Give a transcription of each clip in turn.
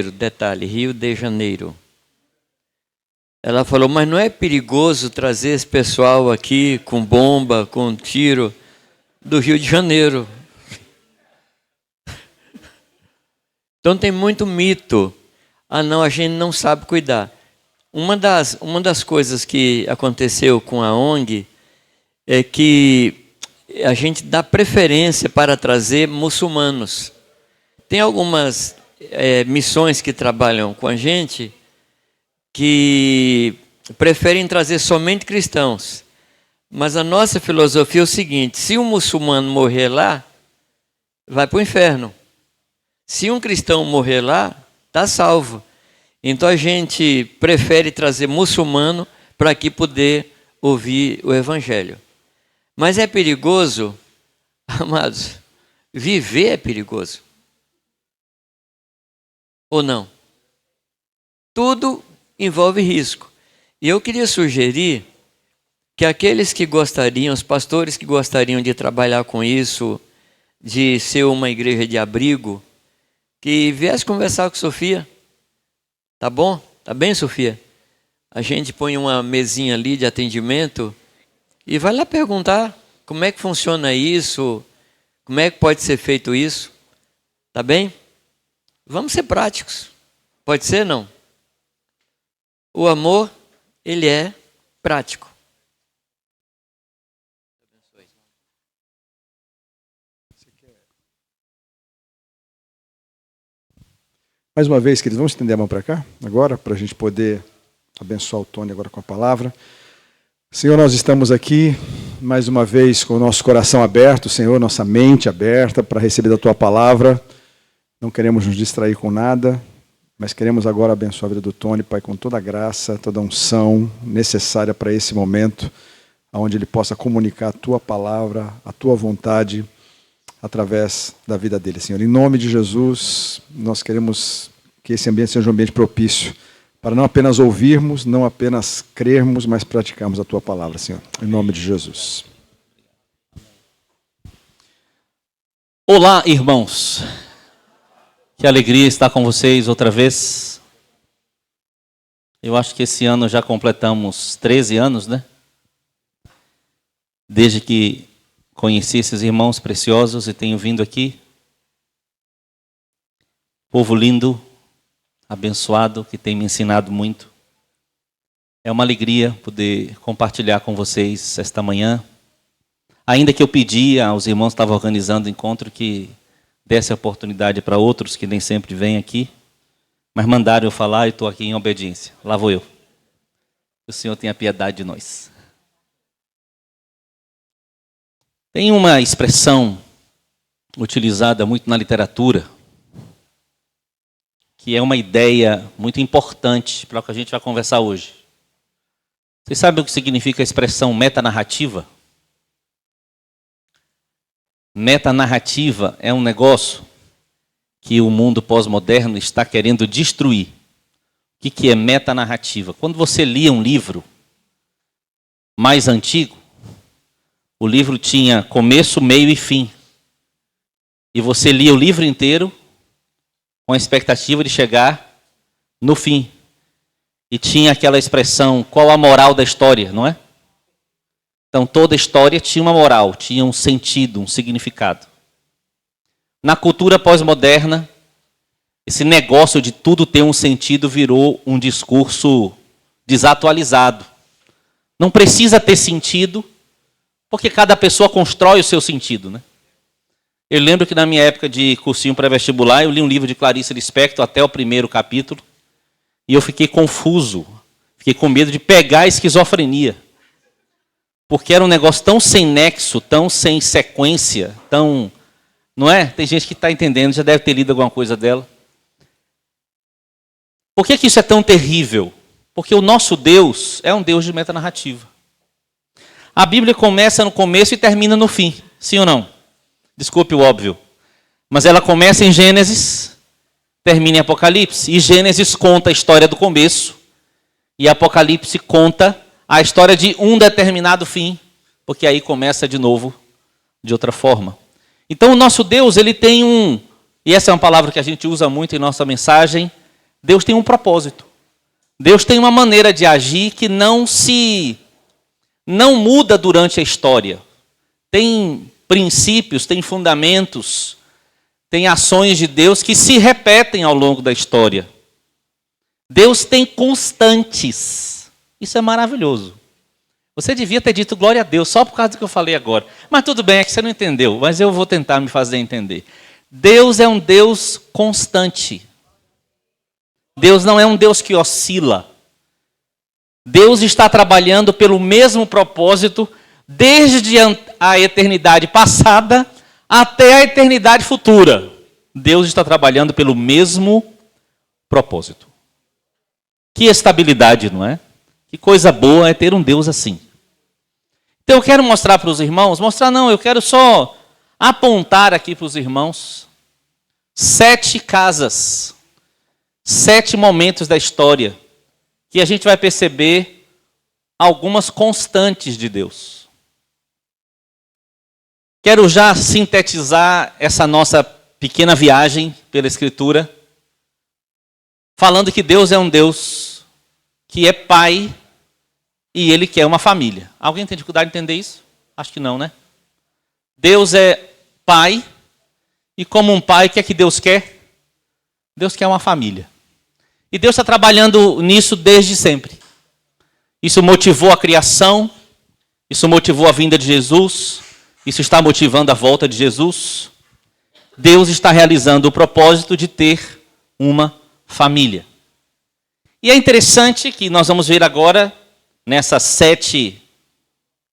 Detalhe, Rio de Janeiro. Ela falou, mas não é perigoso trazer esse pessoal aqui com bomba, com tiro, do Rio de Janeiro? Então tem muito mito. Ah não, a gente não sabe cuidar. Uma das coisas que aconteceu com a ONG é que a gente dá preferência para trazer muçulmanos. Tem algumas missões que trabalham com a gente que preferem trazer somente cristãos. Mas a nossa filosofia é o seguinte, se um muçulmano morrer lá, vai para o inferno. Se um cristão morrer lá, está salvo. Então a gente prefere trazer muçulmano para aqui poder ouvir o evangelho. Mas é perigoso, amados, viver é perigoso. Ou não? Tudo envolve risco. E eu queria sugerir que aqueles que gostariam, os pastores que gostariam de trabalhar com isso, de ser uma igreja de abrigo, que viesse conversar com Sofia. Tá bom? Tá bem, Sofia? A gente põe uma mesinha ali de atendimento e vai lá perguntar como é que funciona isso, como é que pode ser feito isso. Tá bem? Vamos ser práticos. Pode ser, não? O amor, ele é prático. Mais uma vez, queridos, vamos estender a mão para cá, agora, para a gente poder abençoar o Tony agora com a palavra. Senhor, nós estamos aqui, mais uma vez, com o nosso coração aberto, Senhor, nossa mente aberta para receber da Tua palavra. Não queremos nos distrair com nada, mas queremos agora abençoar a vida do Tony, Pai, com toda a graça, toda a unção necessária para esse momento, onde ele possa comunicar a Tua palavra, a Tua vontade, através da vida dele, Senhor. Em nome de Jesus, nós queremos que esse ambiente seja um ambiente propício para não apenas ouvirmos, não apenas crermos, mas praticarmos a Tua palavra, Senhor. Em nome de Jesus. Olá, irmãos. Que alegria estar com vocês outra vez. Eu acho que esse ano já completamos 13 anos, né? Desde que conheci esses irmãos preciosos e tenho vindo aqui. Povo lindo, abençoado, que tem me ensinado muito. É uma alegria poder compartilhar com vocês esta manhã. Ainda que eu pedi aos irmãos que estavam organizando o encontro que desse a oportunidade para outros que nem sempre vêm aqui, mas mandaram eu falar e estou aqui em obediência. Lá vou eu. Que o Senhor tenha piedade de nós. Tem uma expressão utilizada muito na literatura, que é uma ideia muito importante para o que a gente vai conversar hoje. Vocês sabem o que significa a expressão metanarrativa? Metanarrativa é um negócio que o mundo pós-moderno está querendo destruir. O que é metanarrativa? Quando você lia um livro mais antigo, o livro tinha começo, meio e fim. E você lia o livro inteiro com a expectativa de chegar no fim. E tinha aquela expressão, qual a moral da história, não é? Então toda história tinha uma moral, tinha um sentido, um significado. Na cultura pós-moderna, esse negócio de tudo ter um sentido virou um discurso desatualizado. Não precisa ter sentido, porque cada pessoa constrói o seu sentido, né? Eu lembro que na minha época de cursinho pré-vestibular, eu li um livro de Clarice Lispector até o primeiro capítulo, e eu fiquei confuso, fiquei com medo de pegar a esquizofrenia, porque era um negócio tão sem nexo, tão sem sequência, tão... Não é? Tem gente que está entendendo, já deve ter lido alguma coisa dela. Por que isso é tão terrível? Porque o nosso Deus é um Deus de metanarrativa. A Bíblia começa no começo e termina no fim, sim ou não? Desculpe o óbvio. Mas ela começa em Gênesis, termina em Apocalipse. E Gênesis conta a história do começo. E Apocalipse conta a história de um determinado fim. Porque aí começa de novo, de outra forma. Então o nosso Deus, ele tem e essa é uma palavra que a gente usa muito em nossa mensagem, Deus tem um propósito. Deus tem uma maneira de agir que não muda durante a história. Tem princípios, tem fundamentos, tem ações de Deus que se repetem ao longo da história. Deus tem constantes. Isso é maravilhoso. Você devia ter dito glória a Deus só por causa do que eu falei agora. Mas tudo bem, é que você não entendeu. Mas eu vou tentar me fazer entender. Deus é um Deus constante. Deus não é um Deus que oscila. Deus está trabalhando pelo mesmo propósito desde a eternidade passada até a eternidade futura. Deus está trabalhando pelo mesmo propósito. Que estabilidade, não é? Que coisa boa é ter um Deus assim. Então eu quero mostrar para os irmãos, eu quero só apontar aqui para os irmãos 7 casas, 7 momentos da história, que a gente vai perceber algumas constantes de Deus. Quero já sintetizar essa nossa pequena viagem pela Escritura, falando que Deus é um Deus que é Pai e Ele quer uma família. Alguém tem dificuldade de entender isso? Acho que não, né? Deus é Pai e como um pai, o que é que Deus quer? Deus quer uma família. E Deus está trabalhando nisso desde sempre. Isso motivou a criação, isso motivou a vinda de Jesus, isso está motivando a volta de Jesus. Deus está realizando o propósito de ter uma família. E é interessante que nós vamos ver agora, nessas 7,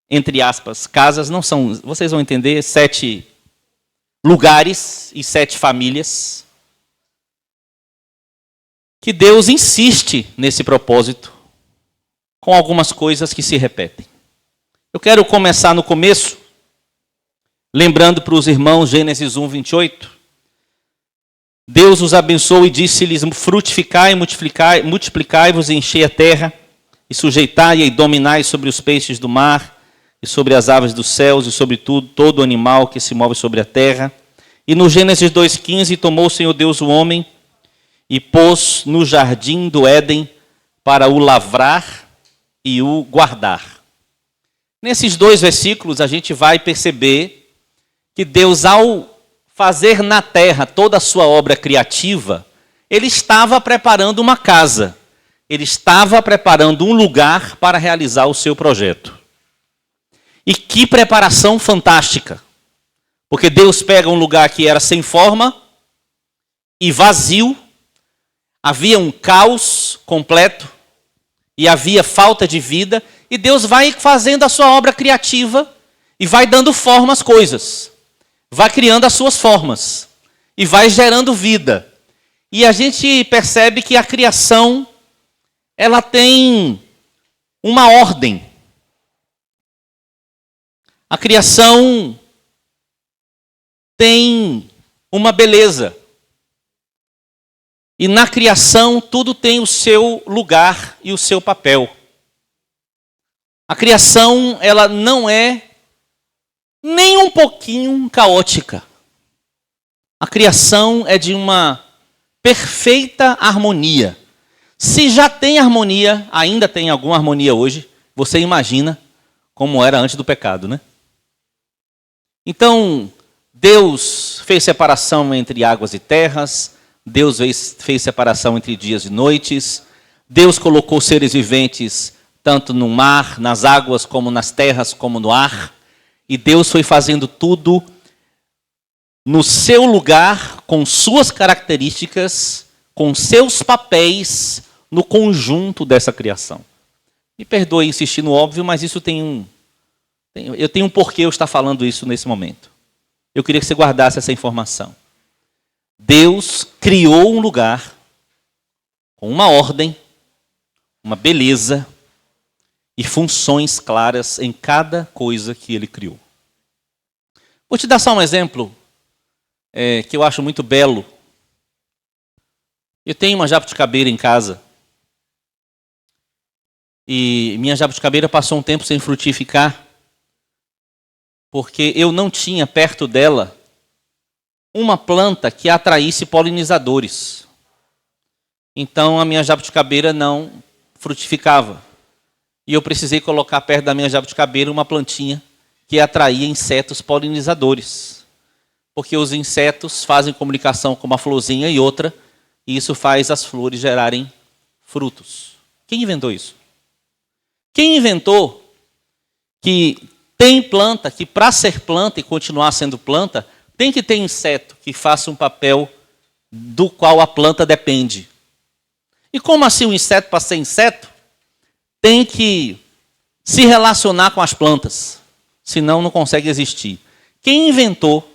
entre aspas, casas, não são, vocês vão entender, 7 lugares e 7 famílias, que Deus insiste nesse propósito, com algumas coisas que se repetem. Eu quero começar no começo, lembrando para os irmãos Gênesis 1, 28. Deus os abençoou e disse-lhes: frutificai, multiplicai-vos e enchei a terra, e sujeitai e dominai sobre os peixes do mar, e sobre as aves dos céus, e sobre todo animal que se move sobre a terra. E no Gênesis 2,15, tomou o Senhor Deus o homem, e pôs no jardim do Éden para o lavrar e o guardar. Nesses 2 versículos a gente vai perceber que Deus, ao fazer na terra toda a sua obra criativa, Ele estava preparando uma casa, Ele estava preparando um lugar para realizar o seu projeto. E que preparação fantástica! Porque Deus pega um lugar que era sem forma e vazio, havia um caos completo e havia falta de vida, e Deus vai fazendo a sua obra criativa e vai dando forma às coisas, vai criando as suas formas e vai gerando vida. E a gente percebe que a criação, ela tem uma ordem. A criação tem uma beleza. E na criação tudo tem o seu lugar e o seu papel. A criação, ela não é nem um pouquinho caótica. A criação é de uma perfeita harmonia. Se já tem harmonia, ainda tem alguma harmonia hoje, você imagina como era antes do pecado, né? Então, Deus fez separação entre águas e terras, Deus fez separação entre dias e noites, Deus colocou seres viventes tanto no mar, nas águas, como nas terras, como no ar, e Deus foi fazendo tudo no seu lugar, com suas características, com seus papéis, no conjunto dessa criação. Me perdoe insistir no óbvio, mas isso eu tenho um porquê eu estar falando isso nesse momento. Eu queria que você guardasse essa informação. Deus criou um lugar com uma ordem, uma beleza e funções claras em cada coisa que Ele criou. Vou te dar só um exemplo que eu acho muito belo. Eu tenho uma jabuticabeira em casa. E minha jabuticabeira passou um tempo sem frutificar, porque eu não tinha perto dela uma planta que atraísse polinizadores. Então a minha jabuticabeira não frutificava. E eu precisei colocar perto da minha jabuticabeira uma plantinha que atraía insetos polinizadores. Porque os insetos fazem comunicação com uma florzinha e outra, e isso faz as flores gerarem frutos. Quem inventou isso? Quem inventou que tem planta, que para ser planta e continuar sendo planta, tem que ter inseto que faça um papel do qual a planta depende? E como assim o inseto, para ser inseto, tem que se relacionar com as plantas, senão não consegue existir. Quem inventou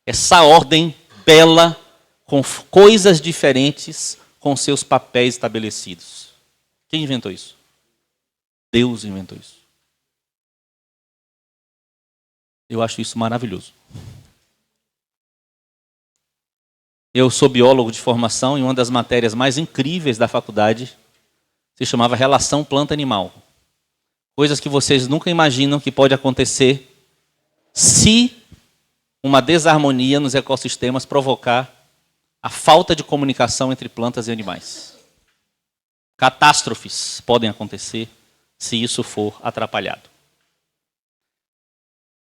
essa ordem bela, com coisas diferentes, com seus papéis estabelecidos? Quem inventou isso? Deus inventou isso. Eu acho isso maravilhoso. Eu sou biólogo de formação e uma das matérias mais incríveis da faculdade se chamava Relação Planta-Animal. Coisas que vocês nunca imaginam que pode acontecer se uma desarmonia nos ecossistemas provocar a falta de comunicação entre plantas e animais. Catástrofes podem acontecer se isso for atrapalhado.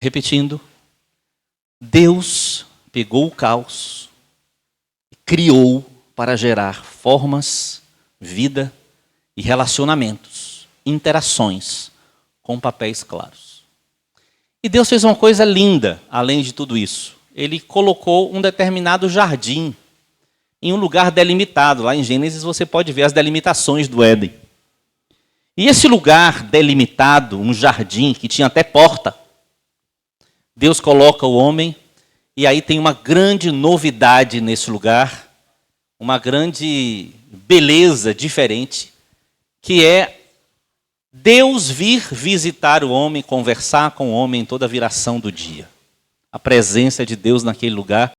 Repetindo, Deus pegou o caos e criou para gerar formas, vida e relacionamentos, interações com papéis claros. E Deus fez uma coisa linda, além de tudo isso. Ele colocou um determinado jardim em um lugar delimitado. Lá em Gênesis você pode ver as delimitações do Éden. E esse lugar delimitado, um jardim que tinha até porta, Deus coloca o homem e aí tem uma grande novidade nesse lugar, uma grande beleza diferente, que é Deus vir visitar o homem, conversar com o homem em toda a viração do dia. A presença de Deus naquele lugar.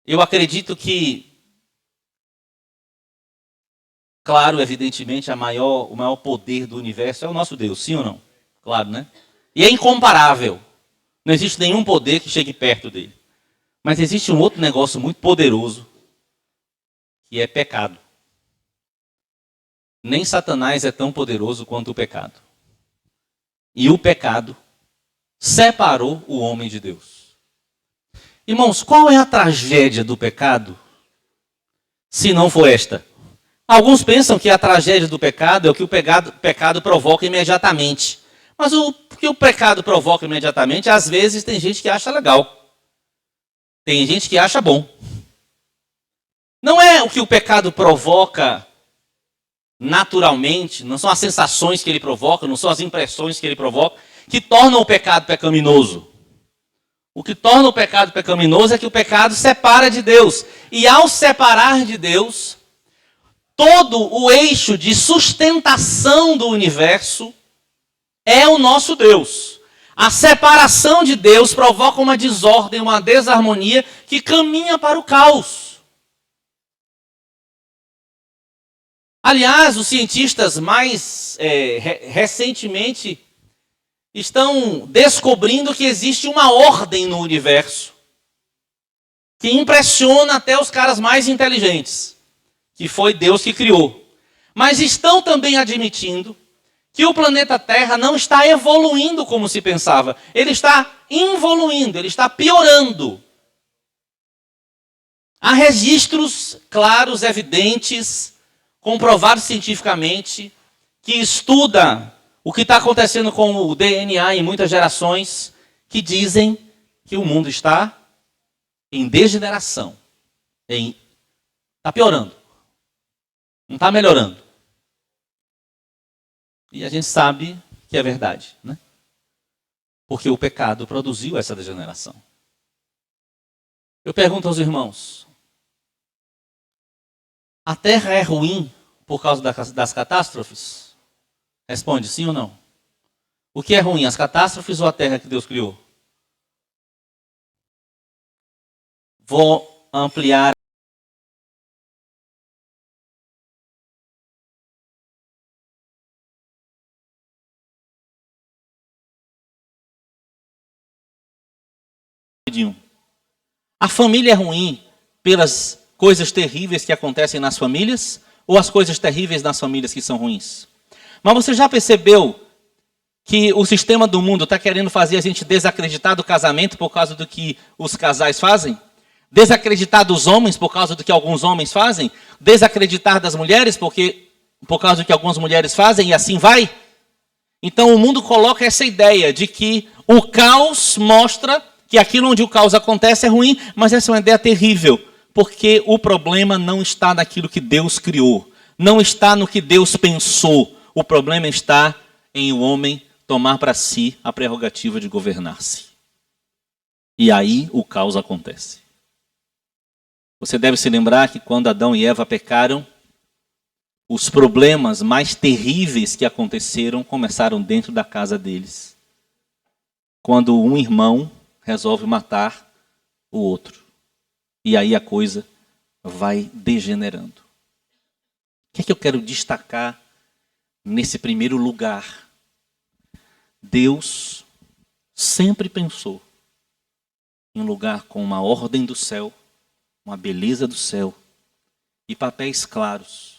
Eu acredito que Claro, evidentemente, o maior poder do universo é o nosso Deus, sim ou não? Claro, né? E é incomparável. Não existe nenhum poder que chegue perto dele. Mas existe um outro negócio muito poderoso, que é pecado. Nem Satanás é tão poderoso quanto o pecado. E o pecado separou o homem de Deus. Irmãos, qual é a tragédia do pecado, se não for esta? Alguns pensam que a tragédia do pecado é o que o pecado provoca imediatamente. Mas o que o pecado provoca imediatamente, às vezes tem gente que acha legal. Tem gente que acha bom. Não é o que o pecado provoca naturalmente, não são as sensações que ele provoca, não são as impressões que ele provoca, que tornam o pecado pecaminoso. O que torna o pecado pecaminoso é que o pecado separa de Deus. E ao separar de Deus, todo o eixo de sustentação do universo é o nosso Deus. A separação de Deus provoca uma desordem, uma desarmonia que caminha para o caos. Aliás, os cientistas mais recentemente estão descobrindo que existe uma ordem no universo que impressiona até os caras mais inteligentes, que foi Deus que criou. Mas estão também admitindo que o planeta Terra não está evoluindo como se pensava. Ele está involuindo, ele está piorando. Há registros claros, evidentes, comprovados cientificamente, que estuda o que está acontecendo com o DNA em muitas gerações, que dizem que o mundo está em degeneração. Está piorando. Não está melhorando. E a gente sabe que é verdade, né? Porque o pecado produziu essa degeneração. Eu pergunto aos irmãos, a Terra é ruim por causa das catástrofes? Responde sim ou não. O que é ruim, as catástrofes ou a Terra que Deus criou? Vou ampliar. A família é ruim pelas coisas terríveis que acontecem nas famílias ou as coisas terríveis nas famílias que são ruins? Mas você já percebeu que o sistema do mundo está querendo fazer a gente desacreditar do casamento por causa do que os casais fazem? Desacreditar dos homens por causa do que alguns homens fazem? Desacreditar das mulheres por causa do que algumas mulheres fazem e assim vai? Então o mundo coloca essa ideia de que o caos mostra que aquilo onde o caos acontece é ruim, mas essa é uma ideia terrível, porque o problema não está naquilo que Deus criou, não está no que Deus pensou. O problema está em o homem tomar para si a prerrogativa de governar-se. E aí o caos acontece. Você deve se lembrar que quando Adão e Eva pecaram, os problemas mais terríveis que aconteceram começaram dentro da casa deles. Quando um irmão resolve matar o outro. E aí a coisa vai degenerando. O que é que eu quero destacar nesse primeiro lugar? Deus sempre pensou em um lugar com uma ordem do céu, uma beleza do céu e papéis claros.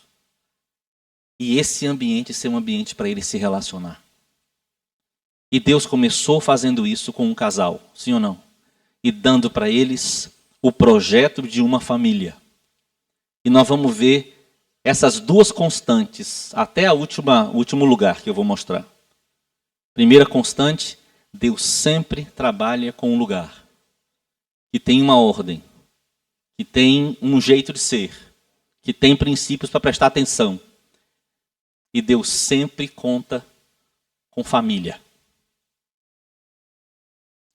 E esse ambiente ser um ambiente para ele se relacionar. E Deus começou fazendo isso com um casal, sim ou não? E dando para eles o projeto de uma família. E nós vamos ver essas duas constantes, até o último lugar que eu vou mostrar. Primeira constante, Deus sempre trabalha com um lugar que tem uma ordem, que tem um jeito de ser, que tem princípios para prestar atenção. E Deus sempre conta com família.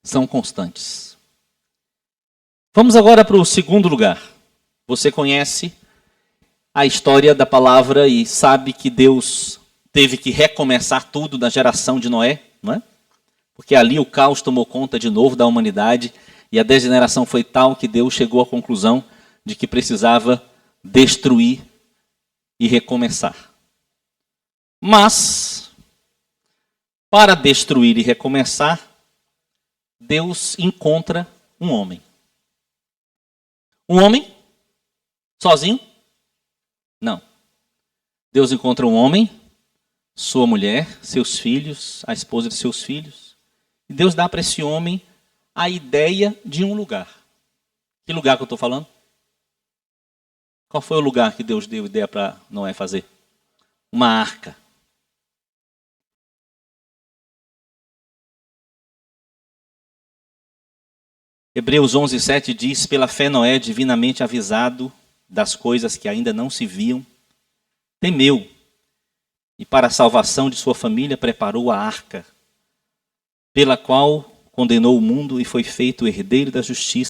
São constantes. Vamos agora para o segundo lugar. Você conhece a história da palavra e sabe que Deus teve que recomeçar tudo na geração de Noé, não é? Porque ali o caos tomou conta de novo da humanidade e a degeneração foi tal que Deus chegou à conclusão de que precisava destruir e recomeçar. Mas, para destruir e recomeçar, Deus encontra um homem. Um homem? Sozinho? Não. Deus encontra um homem, sua mulher, seus filhos, a esposa de seus filhos. E Deus dá para esse homem a ideia de um lugar. Que lugar que eu estou falando? Qual foi o lugar que Deus deu ideia para Noé fazer? Uma arca. Hebreus 11:7 diz: pela fé Noé, divinamente avisado das coisas que ainda não se viam, temeu, e para a salvação de sua família preparou a arca, pela qual condenou o mundo e foi feito herdeiro da justiça